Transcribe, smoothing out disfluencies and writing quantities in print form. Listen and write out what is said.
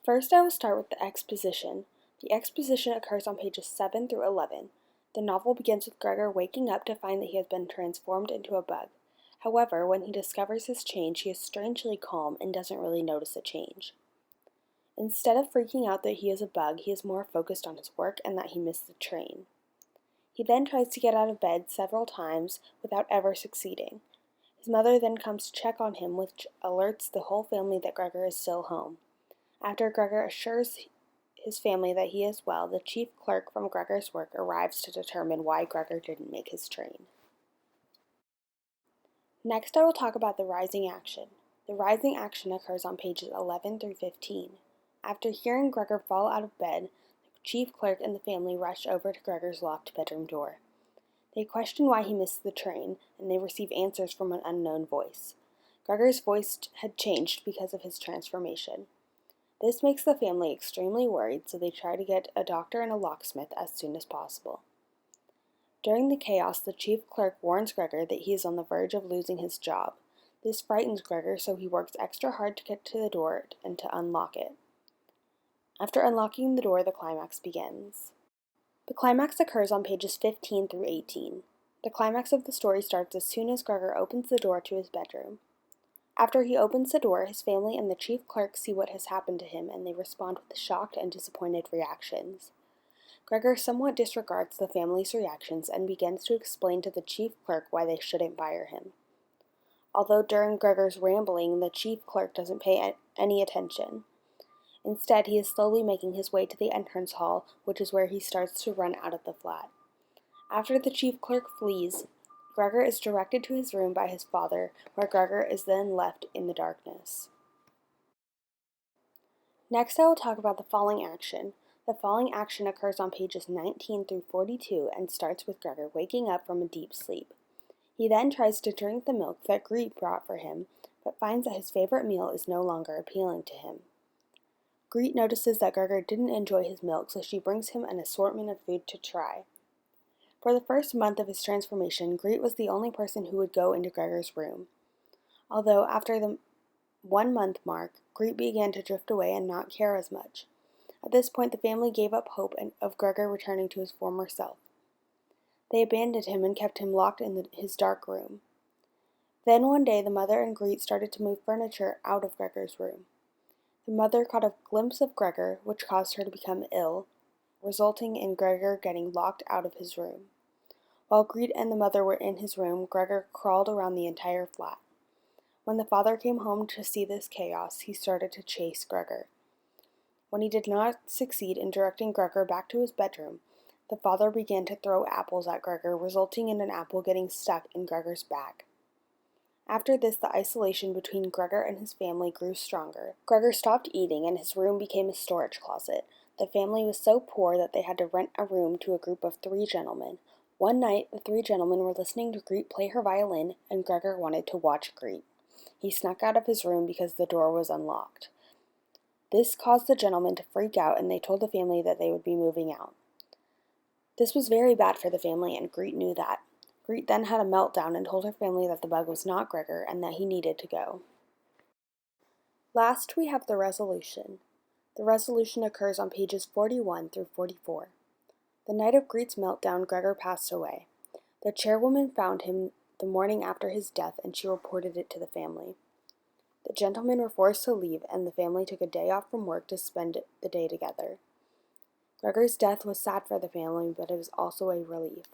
First, I will start with the exposition. The exposition occurs on pages 7 through 11. The novel begins with Gregor waking up to find that he has been transformed into a bug. However, when he discovers his change, he is strangely calm and doesn't really notice the change. Instead of freaking out that he is a bug, he is more focused on his work and that he missed the train. He then tries to get out of bed several times without ever succeeding. His mother then comes to check on him, which alerts the whole family that Gregor is still home. After Gregor assures his family that he is well, the chief clerk from Gregor's work arrives to determine why Gregor didn't make his train. Next, I will talk about the rising action. The rising action occurs on pages 11 through 15. After hearing Gregor fall out of bed, the chief clerk and the family rush over to Gregor's locked bedroom door. They question why he missed the train, and they receive answers from an unknown voice. Gregor's voice had changed because of his transformation. This makes the family extremely worried, so they try to get a doctor and a locksmith as soon as possible. During the chaos, the chief clerk warns Gregor that he is on the verge of losing his job. This frightens Gregor, so he works extra hard to get to the door and to unlock it. After unlocking the door, the climax begins. The climax occurs on pages 15 through 18. The climax of the story starts as soon as Gregor opens the door to his bedroom. After he opens the door, his family and the chief clerk see what has happened to him, and they respond with shocked and disappointed reactions. Gregor somewhat disregards the family's reactions and begins to explain to the chief clerk why they shouldn't fire him. Although during Gregor's rambling, the chief clerk doesn't pay any attention. Instead, he is slowly making his way to the entrance hall, which is where he starts to run out of the flat. After the chief clerk flees, Gregor is directed to his room by his father, where Gregor is then left in the darkness. Next, I will talk about the falling action. The falling action occurs on pages 19 through 42 and starts with Gregor waking up from a deep sleep. He then tries to drink the milk that Greet brought for him, but finds that his favorite meal is no longer appealing to him. Greet notices that Gregor didn't enjoy his milk, so she brings him an assortment of food to try. For the first month of his transformation, Greet was the only person who would go into Gregor's room. Although after the 1 month mark, Greet began to drift away and not care as much. At this point, the family gave up hope of Gregor returning to his former self. They abandoned him and kept him locked in his dark room. Then one day, the mother and Greet started to move furniture out of Gregor's room. The mother caught a glimpse of Gregor, which caused her to become ill, resulting in Gregor getting locked out of his room. While Greet and the mother were in his room, Gregor crawled around the entire flat. When the father came home to see this chaos, he started to chase Gregor. When he did not succeed in directing Gregor back to his bedroom, the father began to throw apples at Gregor, resulting in an apple getting stuck in Gregor's bag. After this, the isolation between Gregor and his family grew stronger. Gregor stopped eating, and his room became a storage closet. The family was so poor that they had to rent a room to a group of 3 gentlemen. One night, the 3 gentlemen were listening to Greet play her violin, and Gregor wanted to watch Greet. He snuck out of his room because the door was unlocked. This caused the gentlemen to freak out, and they told the family that they would be moving out. This was very bad for the family, and Greet knew that. Greet then had a meltdown and told her family that the bug was not Gregor and that he needed to go. Last, we have the resolution. The resolution occurs on pages 41 through 44. The night of Greet's meltdown, Gregor passed away. The chairwoman found him the morning after his death, and she reported it to the family. The gentlemen were forced to leave, and the family took a day off from work to spend the day together. Gregor's death was sad for the family, but it was also a relief.